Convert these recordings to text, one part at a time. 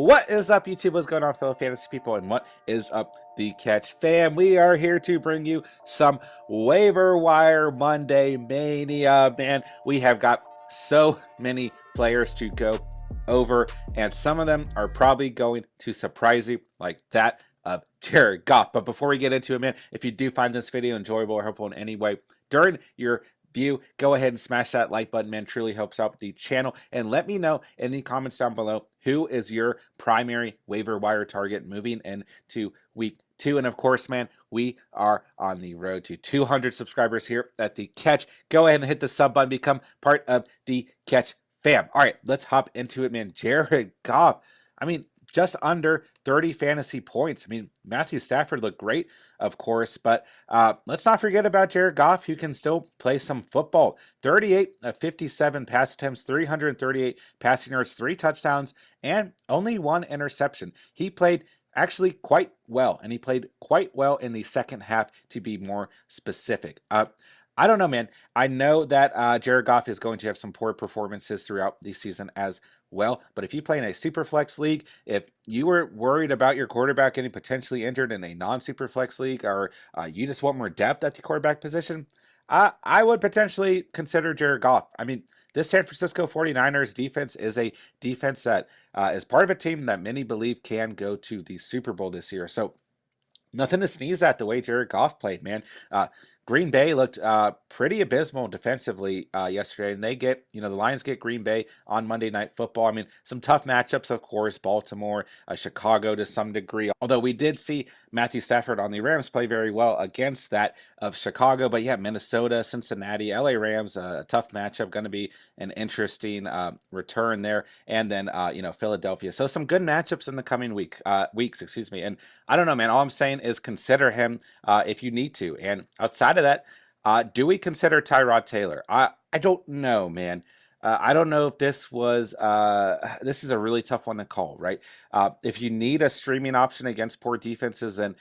What is up, YouTube? What's going on, fellow fantasy people? And what is up, the Catch fam? We are here to bring you some waiver wire Monday mania. Man, we have got so many players to go over, and some of them are probably going to surprise you, like that of Jared Goff. But before we get into it, man, if you do find this video enjoyable or helpful in any way during your view, go ahead and smash that like button, man. Truly helps out the channel. And let me know in the comments down below, who is your primary waiver wire target moving into week 2. And of course, man, we are on the road to 200 subscribers here at the Catch. Go ahead and hit the sub button, become part of the Catch fam. All right, let's hop into it, man. Jared Goff, I mean, just under 30 fantasy points. I mean, Matthew Stafford looked great, of course, but let's not forget about Jared Goff, who can still play some football. 38 of 57 pass attempts, 338 passing yards, 3 touchdowns, and only 1 interception. He played actually quite well, and he played quite well in the second half, to be more specific. I don't know, man. I know that Jared Goff is going to have some poor performances throughout the season as well, but if you play in a Superflex league, if you were worried about your quarterback getting potentially injured in a non-Superflex league, or you just want more depth at the quarterback position, I would potentially consider Jared Goff. I mean, this San Francisco 49ers defense is a defense that is part of a team that many believe can go to the Super Bowl this year. So nothing to sneeze at the way Jared Goff played, man. Green Bay looked pretty abysmal defensively yesterday, and they get, the Lions get Green Bay on Monday Night Football. I mean, some tough matchups, of course, Baltimore, Chicago to some degree, although we did see Matthew Stafford on the Rams play very well against that of Chicago. But yeah, Minnesota, Cincinnati, LA Rams, a tough matchup, going to be an interesting return there, and then Philadelphia. So some good matchups in the coming weeks, excuse me. And I don't know, man, all I'm saying is consider him if you need to. And outside of that, do we consider Tyrod Taylor? I don't know, man. I don't know if this was this is a really tough one to call, right? If you need a streaming option against poor defenses, then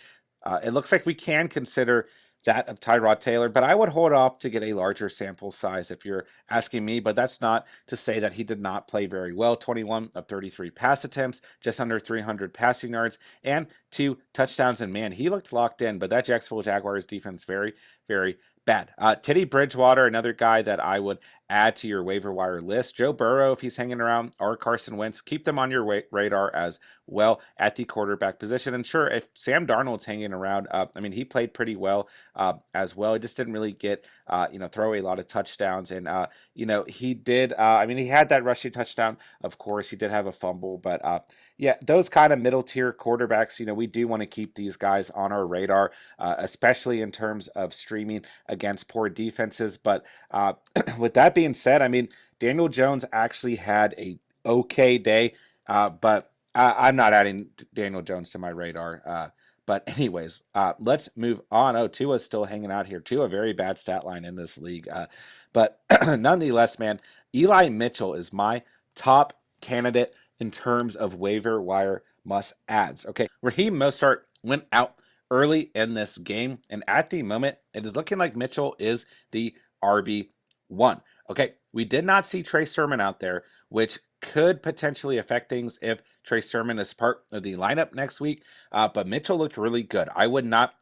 it looks like we can consider that of Tyrod Taylor, but I would hold off to get a larger sample size if you're asking me. But that's not to say that he did not play very well. 21 of 33 pass attempts, just under 300 passing yards, and 2 touchdowns. And man, he looked locked in, but that Jacksonville Jaguars defense, very, very bad. Teddy Bridgewater, another guy that I would add to your waiver wire list. Joe Burrow, if he's hanging around, or Carson Wentz, keep them on your radar as well at the quarterback position. And sure, if Sam Darnold's hanging around, I mean, he played pretty well as well. He just didn't really get, throw a lot of touchdowns. And, he did, I mean, he had that rushing touchdown, of course. He did have a fumble, but yeah, those kind of middle tier quarterbacks, we do want to keep these guys on our radar, especially in terms of streaming against poor defenses. But with that being said, I mean, Daniel Jones actually had a okay day, but I'm not adding Daniel Jones to my radar. But anyways, let's move on. Oh, Tua's still hanging out here. Tua, very bad stat line in this league. But nonetheless, man, Eli Mitchell is my top candidate in terms of waiver wire must-adds. Okay, Raheem Mostert went out early in this game, and at the moment, it is looking like Mitchell is the RB1. Okay, we did not see Trey Sermon out there, which could potentially affect things if Trey Sermon is part of the lineup next week, but Mitchell looked really good. I would not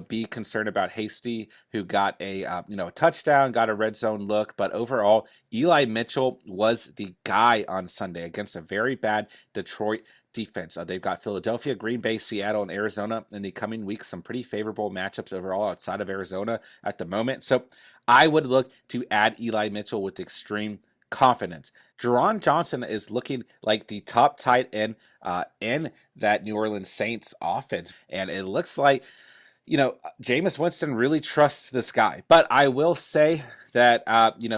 be concerned about Hasty, who got a touchdown, got a red zone look. But overall, Eli Mitchell was the guy on Sunday against a very bad Detroit defense. They've got Philadelphia, Green Bay, Seattle, and Arizona in the coming weeks. Some pretty favorable matchups overall outside of Arizona at the moment. So I would look to add Eli Mitchell with extreme confidence. Jaron Johnson is looking like the top tight end in that New Orleans Saints offense. And it looks like Jameis Winston really trusts this guy. But I will say that,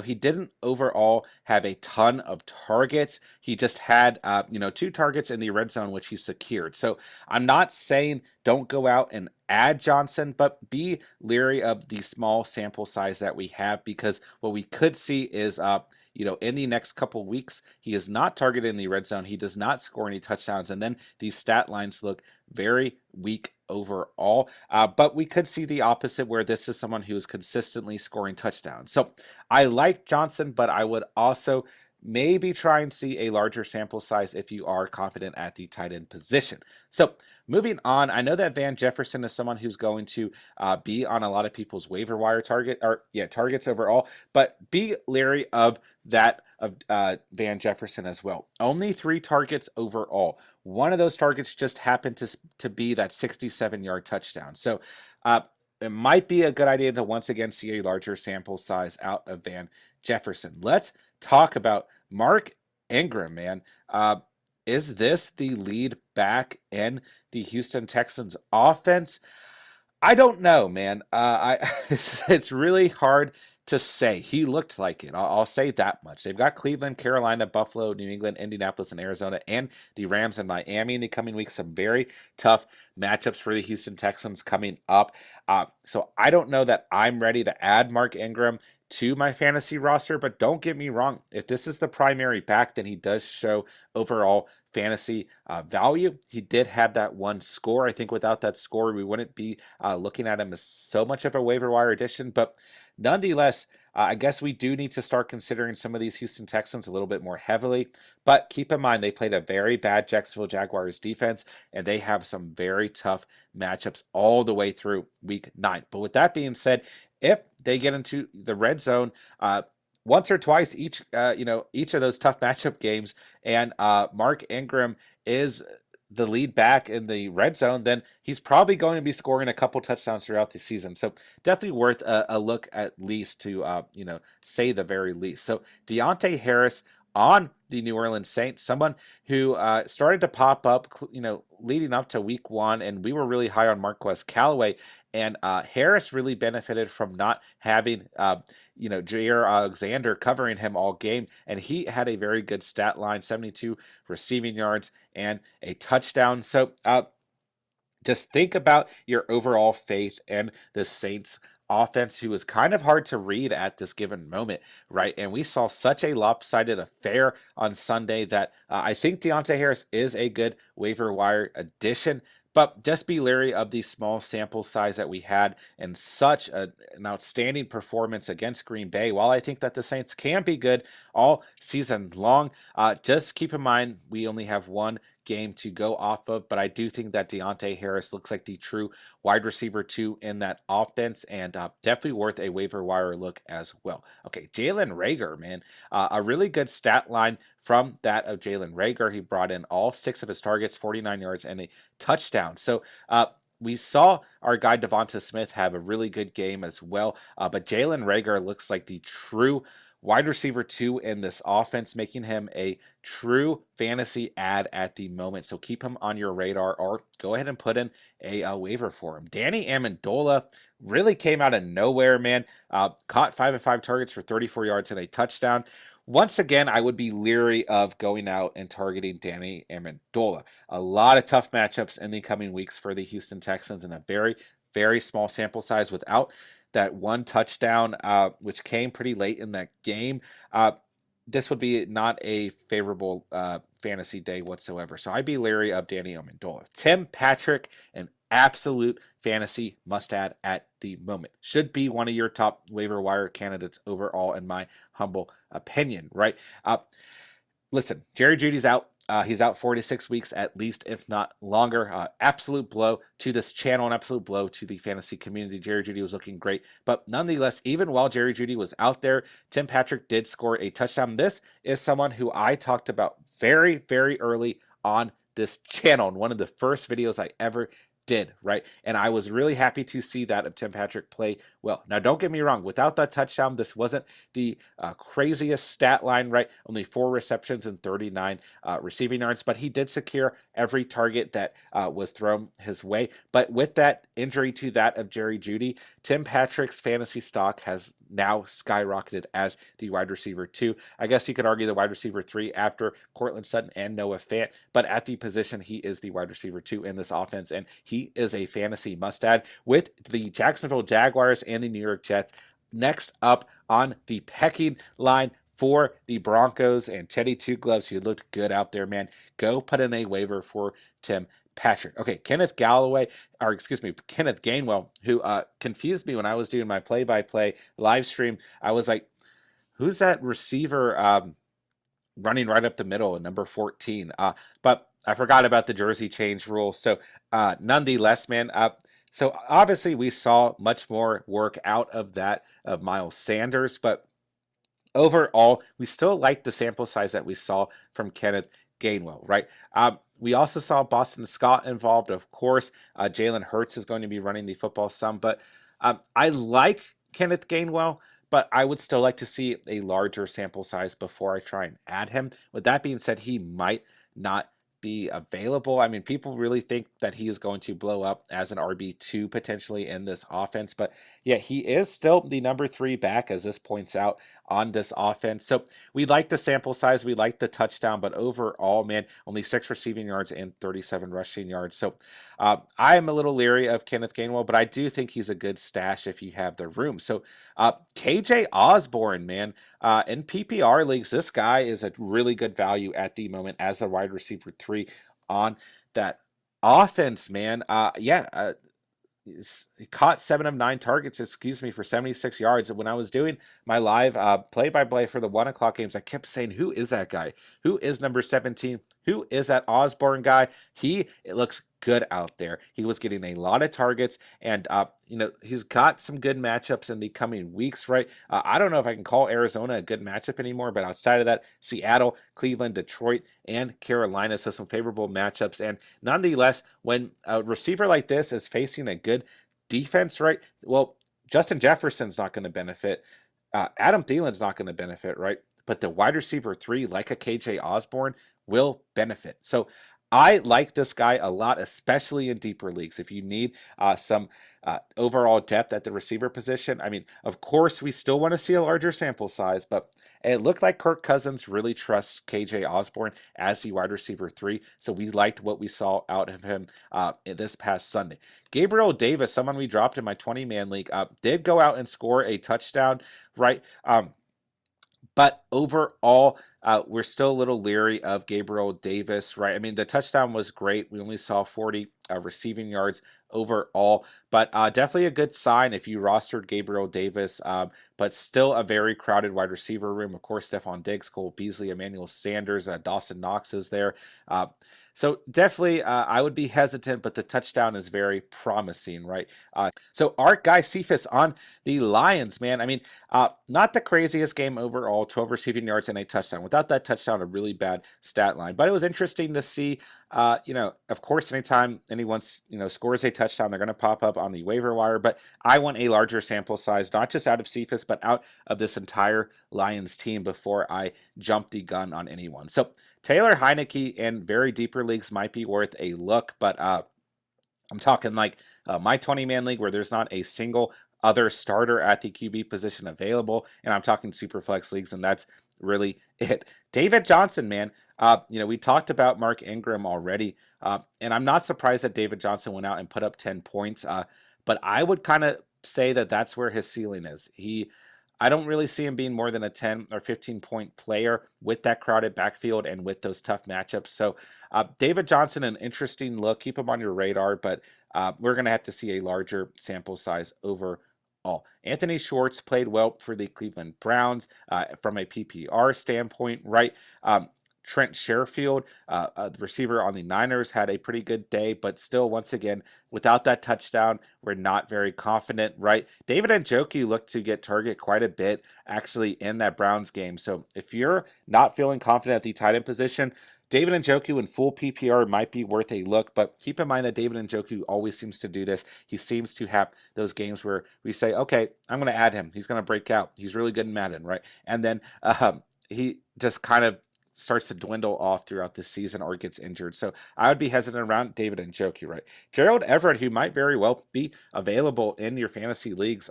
he didn't overall have a ton of targets. He just had, 2 targets in the red zone, which he secured. So I'm not saying don't go out and add Johnson, but be leery of the small sample size that we have, because what we could see is, in the next couple weeks, he is not targeted in the red zone. He does not score any touchdowns. And then these stat lines look very weak overall. But we could see the opposite, where this is someone who is consistently scoring touchdowns. So I like Johnson, but I would also maybe try and see a larger sample size if you are confident at the tight end position. So moving on, I know that Van Jefferson is someone who's going to be on a lot of people's waiver wire targets overall, but be leery of that of Van Jefferson as well. Only 3 targets overall. One of those targets just happened to be that 67-yard touchdown. So it might be a good idea to once again see a larger sample size out of Van Jefferson. Let's talk about Mark Ingram, man. Is this the lead back in the Houston Texans offense? I don't know, man. It's really hard to say. He looked like it. I'll say that much. They've got Cleveland, Carolina, Buffalo, New England, Indianapolis, and Arizona, and the Rams and Miami in the coming weeks. Some very tough matchups for the Houston Texans coming up. So I don't know that I'm ready to add Mark Ingram to my fantasy roster, but don't get me wrong. If this is the primary back, then he does show overall fantasy value. He did have that one score. I think without that score, we wouldn't be looking at him as so much of a waiver wire addition, but nonetheless, I guess we do need to start considering some of these Houston Texans a little bit more heavily. But keep in mind, they played a very bad Jacksonville Jaguars defense, and they have some very tough matchups all the way through week 9. But with that being said, if they get into the red zone once or twice each of those tough matchup games, and Mark Ingram is the lead back in the red zone, then he's probably going to be scoring a couple touchdowns throughout the season. So definitely worth a look at least to, say the very least. So Deontay Harris on the New Orleans Saints, someone who started to pop up, leading up to week 1, and we were really high on Marquez Callaway, and Harris really benefited from not having, Jair Alexander covering him all game, and he had a very good stat line, 72 receiving yards and a touchdown. So just think about your overall faith in the Saints offense, who is kind of hard to read at this given moment, right? And we saw such a lopsided affair on Sunday that I think Deontay Harris is a good waiver wire addition, but just be leery of the small sample size that we had and such an outstanding performance against Green Bay. While I think that the Saints can be good all season long, just keep in mind we only have one game to go off of, but I do think that Deontay Harris looks like the true wide receiver 2 in that offense, and definitely worth a waiver wire look as well. Okay, Jalen Rhaegar, man, a really good stat line from that of Jalen Rhaegar. He brought in all 6 of his targets, 49 yards and a touchdown. So we saw our guy Devonta Smith have a really good game as well, but Jalen Rhaegar looks like the true wide receiver 2 in this offense, making him a true fantasy add at the moment. So keep him on your radar, or go ahead and put in a waiver for him. Danny Amendola really came out of nowhere, man. Caught 5 of 5 targets for 34 yards and a touchdown. Once again, I would be leery of going out and targeting Danny Amendola. A lot of tough matchups in the coming weeks for the Houston Texans, in a very, very small sample size without that one touchdown, which came pretty late in that game. This would be not a favorable fantasy day whatsoever. So I'd be leery of Danny Amendola. Tim Patrick, an absolute fantasy must-add at the moment. Should be one of your top waiver wire candidates overall, in my humble opinion, right? Listen, Jerry Jeudy's out. He's out 4 to 6 weeks at least, if not longer. Absolute blow to this channel, an absolute blow to the fantasy community. Jerry Jeudy was looking great, but nonetheless, even while Jerry Jeudy was out there, Tim Patrick did score a touchdown. This is someone who I talked about very, very early on this channel, in one of the first videos I ever did, right? And I was really happy to see that of Tim Patrick play well. Now, don't get me wrong. Without that touchdown, this wasn't the craziest stat line, right? Only 4 receptions and 39 receiving yards, but he did secure every target that was thrown his way. But with that injury to that of Jerry Jeudy, Tim Patrick's fantasy stock has now skyrocketed as the wide receiver 2. I guess you could argue the wide receiver 3 after Cortland Sutton and Noah Fant, but at the position, he is the wide receiver 2 in this offense, and he is a fantasy must-add with the Jacksonville Jaguars and the New York Jets next up on the pecking line for the Broncos, and Teddy Two Gloves, who looked good out there, man. Go put in a waiver for Tim Patrick. Okay, Kenneth Gainwell, who confused me when I was doing my play-by-play live stream. I was like, who's that receiver? running right up the middle at number 14. But I forgot about the jersey change rule. So nonetheless, man, so obviously we saw much more work out of that of Miles Sanders, but overall, we still like the sample size that we saw from Kenneth Gainwell, right? We also saw Boston Scott involved, of course. Jalen Hurts is going to be running the football some, but I like Kenneth Gainwell, but I would still like to see a larger sample size before I try and add him. With that being said, he might not be available. I mean, people really think that he is going to blow up as an RB2 potentially in this offense, but yeah, he is still the number 3 back, as this points out on this offense. So we like the sample size, we like the touchdown, but overall, man, only 6 receiving yards and 37 rushing yards. So I am a little leery of Kenneth Gainwell, but I do think he's a good stash if you have the room. So KJ Osborne, man, in PPR leagues, this guy is a really good value at the moment as a wide receiver 3 on that offense, man. He caught 7 of 9 targets, for 76 yards. And when I was doing my live play-by-play for the 1 o'clock games, I kept saying, who is that guy? Who is number 17? Who is that Osborne guy? It looks good out there. He was getting a lot of targets, and he's got some good matchups in the coming weeks, right? I don't know if I can call Arizona a good matchup anymore, but outside of that, Seattle, Cleveland, Detroit, and Carolina, so some favorable matchups. And nonetheless, when a receiver like this is facing a good defense, right? Well, Justin Jefferson's not going to benefit. Adam Thielen's not going to benefit, right? But the wide receiver 3, like a KJ Osborne, will benefit. So I like this guy a lot, especially in deeper leagues. If you need some overall depth at the receiver position, I mean, of course, we still want to see a larger sample size, but it looked like Kirk Cousins really trusts KJ Osborne as the wide receiver 3, so we liked what we saw out of him this past Sunday. Gabriel Davis, someone we dropped in my 20-man league, did go out and score a touchdown, right? But overall, we're still a little leery of Gabriel Davis, right? I mean, the touchdown was great. We only saw 40 receiving yards overall, but definitely a good sign if you rostered Gabriel Davis, but still a very crowded wide receiver room. Of course, Stephon Diggs, Cole Beasley, Emmanuel Sanders, Dawson Knox is there. So definitely, I would be hesitant, but the touchdown is very promising, right? So Art Guy Cephas on the Lions, man. I mean, not the craziest game overall, 12 receiving yards and a touchdown. Without that touchdown, a really bad stat line. But it was interesting to see, of course, anytime anyone, scores a touchdown, they're going to pop up on the waiver wire. But I want a larger sample size, not just out of Cephas, but out of this entire Lions team before I jump the gun on anyone. So Taylor Heineke in very deeper leagues might be worth a look, but I'm talking like my 20-man league where there's not a single other starter at the QB position available, and I'm talking Superflex leagues, and that's really it. David Johnson, man, we talked about Mark Ingram already, and I'm not surprised that David Johnson went out and put up 10 points, but I would kind of say that that's where his ceiling is. I don't really see him being more than a 10 or 15 point player with that crowded backfield and with those tough matchups. So David Johnson, an interesting look. Keep him on your radar, but we're going to have to see a larger sample size overall. Anthony Schwartz played well for the Cleveland Browns from a PPR standpoint, right? Trent Sherfield, the receiver on the Niners, had a pretty good day, but still, once again, without that touchdown, we're not very confident, right? David Njoku looked to get target quite a bit, actually, in that Browns game. So if you're not feeling confident at the tight end position, David Njoku in full PPR might be worth a look, but keep in mind that David Njoku always seems to do this. He seems to have those games where we say, okay, I'm going to add him. He's going to break out. He's really good in Madden, right? And then he just kind of starts to dwindle off throughout the season or gets injured. So I would be hesitant around David Njoku, right? Gerald Everett, who might very well be available in your fantasy leagues.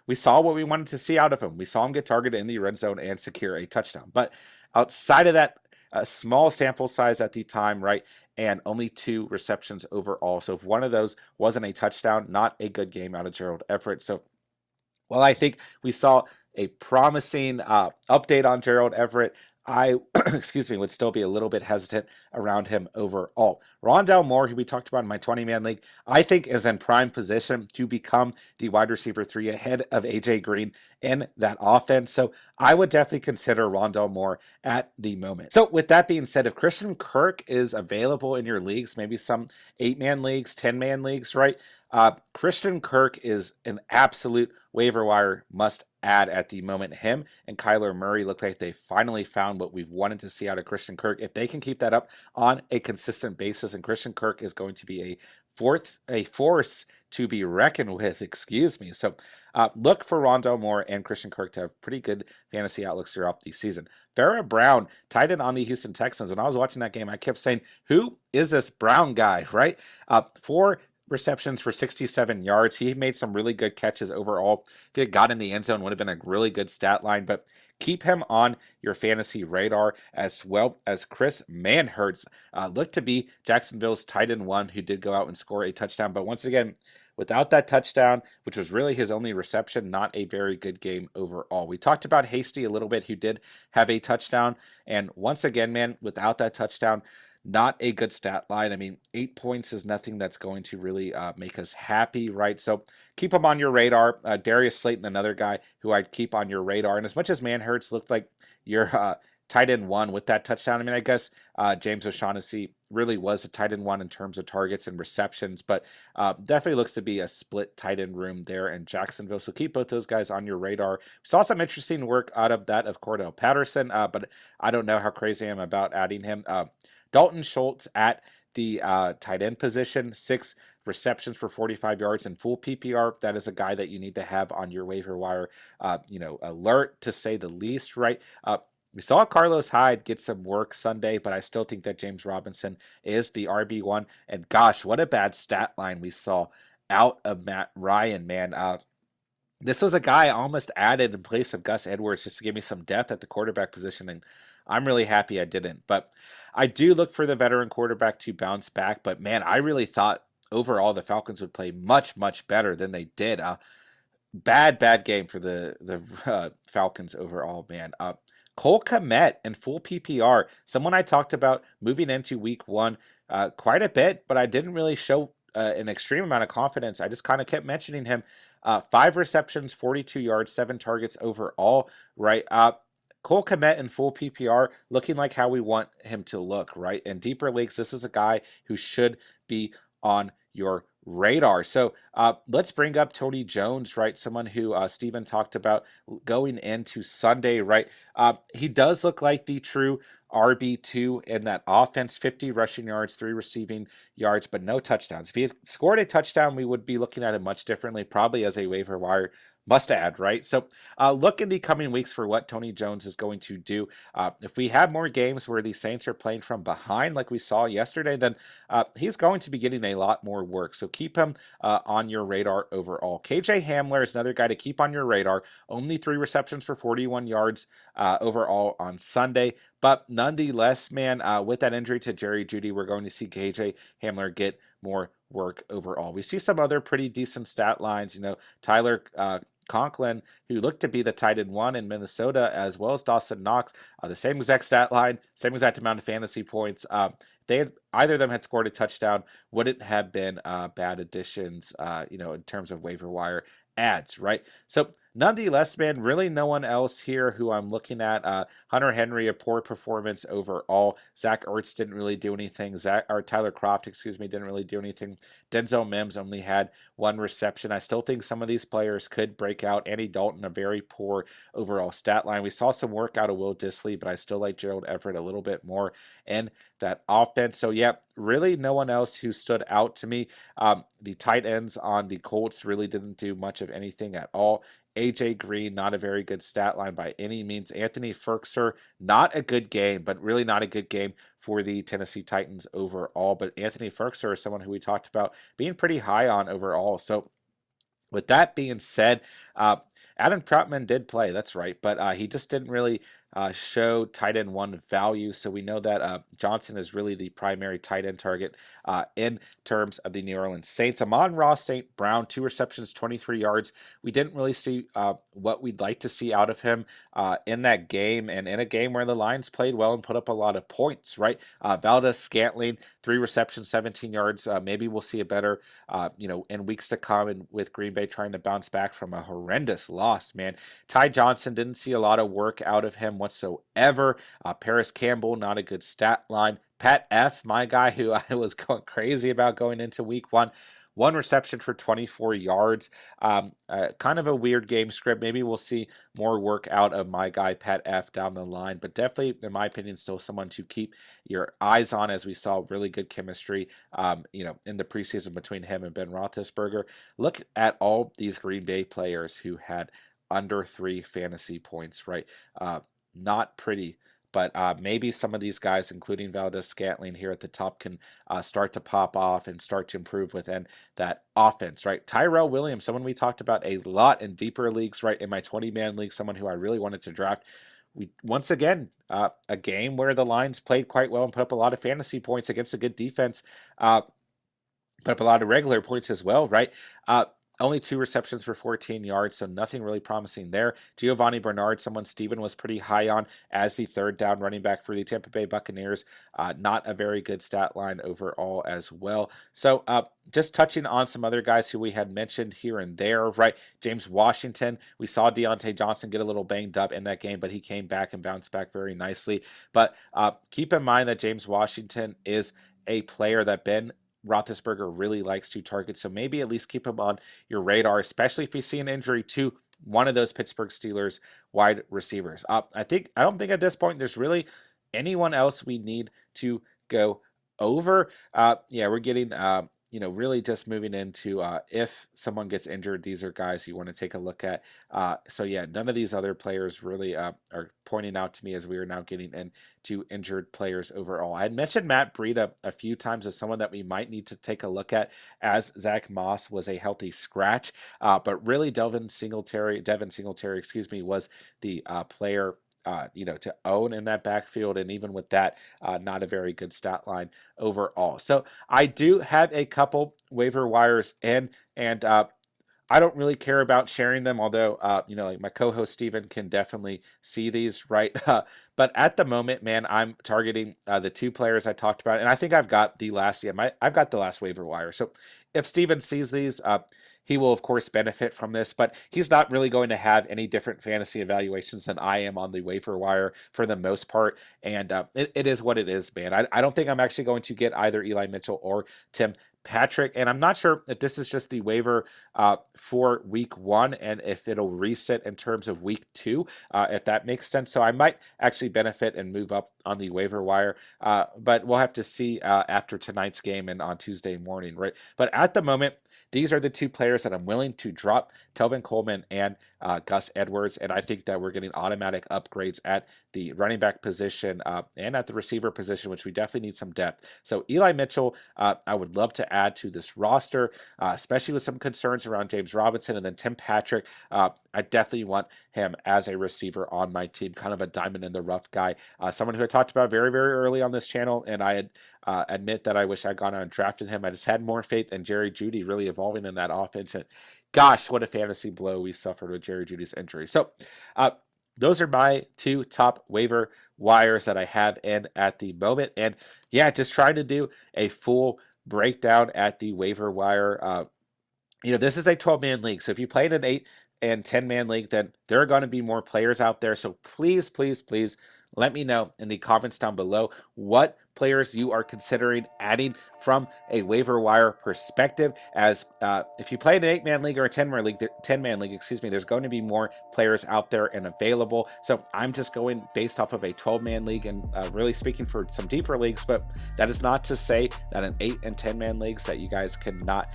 We saw what we wanted to see out of him. We saw him get targeted in the red zone and secure a touchdown. But outside of that, a small sample size at the time, right? And only 2 receptions overall. So if one of those wasn't a touchdown, not a good game out of Gerald Everett. So while I think we saw a promising update on Gerald Everett, I, excuse me, would still be a little bit hesitant around him overall. Rondell Moore, who we talked about in my 20-man league, I think is in prime position to become the wide receiver 3 ahead of AJ Green in that offense. So I would definitely consider Rondell Moore at the moment. So with that being said, if Christian Kirk is available in your leagues, maybe some 8-man leagues, 10-man leagues, right? Christian Kirk is an absolute waiver wire must add at the moment. Him and Kyler Murray look like they finally found what we've wanted to see out of Christian Kirk. If they can keep that up on a consistent basis, and Christian Kirk is going to be a force to be reckoned with, excuse me. So look for Rondell Moore and Christian Kirk to have pretty good fantasy outlooks throughout the season. Farrah Brown, tight end on the Houston Texans. When I was watching that game, I kept saying, who is this Brown guy, right? 4 receptions for 67 yards. He made some really good catches overall. If he had got in the end zone, would have been a really good stat line, but keep him on your fantasy radar, as well as Chris Manhertz. Looked to be Jacksonville's tight end 1 who did go out and score a touchdown, but once again, without that touchdown, which was really his only reception, not a very good game overall. We talked about Hasty a little bit, who did have a touchdown, and once again, man, without that touchdown, not a good stat line. I mean, 8 points is nothing that's going to really make us happy, right? So keep him on your radar. Darius Slayton, another guy who I'd keep on your radar. And as much as Manhertz looked like your tight end 1 with that touchdown, I mean, I guess James O'Shaughnessy really was a tight end 1 in terms of targets and receptions, but definitely looks to be a split tight end room there in Jacksonville. So keep both those guys on your radar. We saw some interesting work out of that of Cordell Patterson, but I don't know how crazy I am about adding him. Dalton Schultz at the tight end position, 6 receptions for 45 yards in full PPR. That is a guy that you need to have on your waiver wire, alert to say the least, right? We saw Carlos Hyde get some work Sunday, but I still think that James Robinson is the RB1. And gosh, what a bad stat line we saw out of Matt Ryan, man. This was a guy I almost added in place of Gus Edwards just to give me some depth at the quarterback position, and I'm really happy I didn't. But I do look for the veteran quarterback to bounce back, but man, I really thought overall the Falcons would play much, much better than they did. Bad game for the Falcons overall, man. Cole Kmet in full PPR, someone I talked about moving into week 1 quite a bit, but I didn't really show an extreme amount of confidence. I just kind of kept mentioning him. 5 receptions, 42 yards, 7 targets overall, right? Cole Kmet in full PPR, looking like how we want him to look, right? In deeper leagues, this is a guy who should be on your radar. So let's bring up Tony Jones, right? Someone who Steven talked about going into Sunday, right? He does look like the true RB2 in that offense, 50 rushing yards, 3 receiving yards, but no touchdowns. If he had scored a touchdown, we would be looking at it much differently, probably as a waiver wire must add, right? So look in the coming weeks for what Tony Jones is going to do. If we have more games where the Saints are playing from behind like we saw yesterday, then he's going to be getting a lot more work. So keep him on your radar overall. KJ Hamler is another guy to keep on your radar. Only 3 receptions for 41 yards overall on Sunday. But nonetheless, man, with that injury to Jerry Jeudy, we're going to see KJ Hamler get more work overall. We see some other pretty decent stat lines. Tyler Conklin, who looked to be the tight end 1 in Minnesota, as well as Dawson Knox, the same exact stat line, same exact amount of fantasy points. Either of them had scored a touchdown, wouldn't have been bad additions, in terms of waiver wire ads, right? So nonetheless, man, really no one else here who I'm looking at. Hunter Henry, a poor performance overall. Zach Ertz didn't really do anything. Tyler Kroft, didn't really do anything. Denzel Mims only had 1 reception. I still think some of these players could break out. Andy Dalton, a very poor overall stat line. We saw some work out of Will Dissly, but I still like Gerald Everett a little bit more in that offense. So yeah, really no one else who stood out to me. The tight ends on the Colts really didn't do much of anything at all. AJ Green, not a very good stat line by any means. Anthony Firkser, not a good game, but really not a good game for the Tennessee Titans overall. But Anthony Firkser is someone who we talked about being pretty high on overall. So with that being said, Adam Troutman did play, that's right, but he just didn't really show tight end one value. So we know that Johnson is really the primary tight end target in terms of the New Orleans Saints. Amon-Ra St. Brown, 2 receptions, 23 yards. We didn't really see what we'd like to see out of him in that game, and in a game where the Lions played well and put up a lot of points, right? Valdes-Scantling, 3 receptions, 17 yards. Maybe we'll see a better, in weeks to come, and with Green Bay trying to bounce back from a horrendous loss, man. Ty Johnson, didn't see a lot of work out of him whatsoever. Paris Campbell, not a good stat line. Pat F., my guy who I was going crazy about going into week 1 reception for 24 yards. Kind of a weird game script. Maybe we'll see more work out of my guy, Pat F., down the line. But definitely, in my opinion, still someone to keep your eyes on, as we saw really good chemistry, in the preseason between him and Ben Roethlisberger. Look at all these Green Bay players who had under 3 fantasy points, right? Not pretty. But maybe some of these guys, including Valdes-Scantling here at the top, can start to pop off and start to improve within that offense, right? Tyrell Williams, someone we talked about a lot in deeper leagues, right? In my 20-man league, someone who I really wanted to draft. We once again, a game where the Lions played quite well and put up a lot of fantasy points against a good defense. Put up a lot of regular points as well, right? Only 2 receptions for 14 yards, so nothing really promising there. Giovanni Bernard, someone Steven was pretty high on as the 3rd down running back for the Tampa Bay Buccaneers. Not a very good stat line overall as well. So just touching on some other guys who we had mentioned here and there, right? James Washington, we saw Deontay Johnson get a little banged up in that game, but he came back and bounced back very nicely. But keep in mind that James Washington is a player that Ben Roethlisberger really likes to target, so maybe at least keep him on your radar, especially if you see an injury to one of those Pittsburgh Steelers wide receivers. I don't think at this point there's really anyone else we need to go over. We're getting really just moving into if someone gets injured, these are guys you want to take a look at. None of these other players really are pointing out to me as we are now getting into injured players overall. I had mentioned Matt Breida a few times as someone that we might need to take a look at, as Zach Moss was a healthy scratch. But really Devin Singletary, was the player to own in that backfield. And even with that, not a very good stat line overall. So I do have a couple waiver wires in, and I don't really care about sharing them, although, like my co-host Steven can definitely see these, right? But at the moment, man, I'm targeting the 2 players I talked about, and I think I've got the last waiver wire. So if Steven sees these, he will, of course, benefit from this, but he's not really going to have any different fantasy evaluations than I am on the waiver wire for the most part, and it is what it is, man. I don't think I'm actually going to get either Eli Mitchell or Tim Patrick, and I'm not sure if this is just the waiver for week 1 and if it'll reset in terms of week 2, if that makes sense. So I might actually benefit and move up on the waiver wire, but we'll have to see after tonight's game and on Tuesday morning, right? But at the moment, these are the 2 players that I'm willing to drop, Telvin Coleman and Gus Edwards, and I think that we're getting automatic upgrades at the running back position and at the receiver position, which we definitely need some depth. So Eli Mitchell, I would love to add to this roster, especially with some concerns around James Robinson, and then Tim Patrick. I definitely want him as a receiver on my team, kind of a diamond in the rough guy, someone who I talked about very, very early on this channel, and I had admit that I wish I'd gone out and drafted him. I just had more faith in Jerry Jeudy really evolving in that offense, and gosh, what a fantasy blow we suffered with Jerry Jeudy's injury. So those are my 2 top waiver wires that I have in at the moment, and just trying to do a full breakdown at the waiver wire. This is a 12-man league, so if you play in an 8 and 10-man league, then there are going to be more players out there. So please, please, please let me know in the comments down below what players you are considering adding from a waiver wire perspective, as if you play in an 8-man league or a 10-man league, there's going to be more players out there and available. So I'm just going based off of a 12-man league, and really speaking for some deeper leagues, but that is not to say that in 8 and 10-man leagues that you guys cannot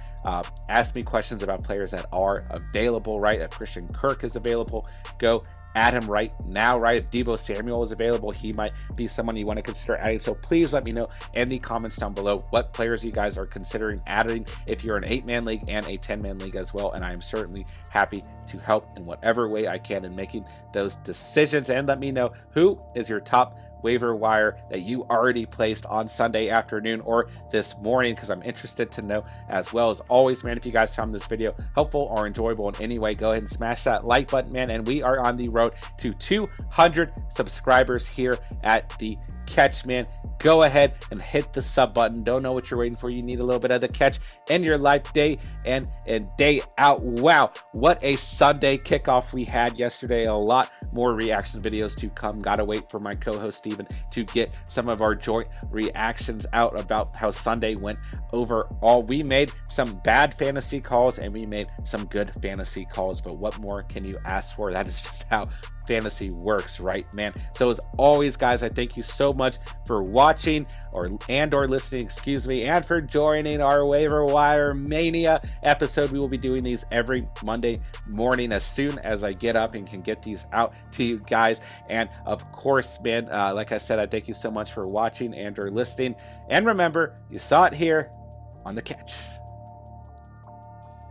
ask me questions about players that are available, right? If Christian Kirk is available, go add him right now, right? If Deebo Samuel is available, he might be someone you want to consider adding. So please let me know in the comments down below what players you guys are considering adding if you're an 8-man league and a 10-man league as well. And I am certainly happy to help in whatever way I can in making those decisions. And let me know who is your top waiver wire that you already placed on Sunday afternoon or this morning, because I'm interested to know as well. As always, man, if you guys found this video helpful or enjoyable in any way, go ahead and smash that like button, man. And we are on the road to 200 subscribers here at the Catch, man. Go ahead and hit the sub button. Don't know what you're waiting for. You need a little bit of the Catch in your life day in and day out. Wow, what a Sunday kickoff we had yesterday. A lot more reaction videos to come. Gotta wait for my co-host Steven to get some of our joint reactions out about how Sunday went overall. We made some bad fantasy calls and we made some good fantasy calls, but what more can you ask for? That is just how fantasy works, right, man? So as always, guys, I thank you so much for watching or listening, excuse me, and for joining our Waiver Wire Mania episode. We will be doing these every Monday morning as soon as I get up and can get these out to you guys. And of course, man, like I said, I thank you so much for watching and or listening. And remember, you saw it here on the Catch.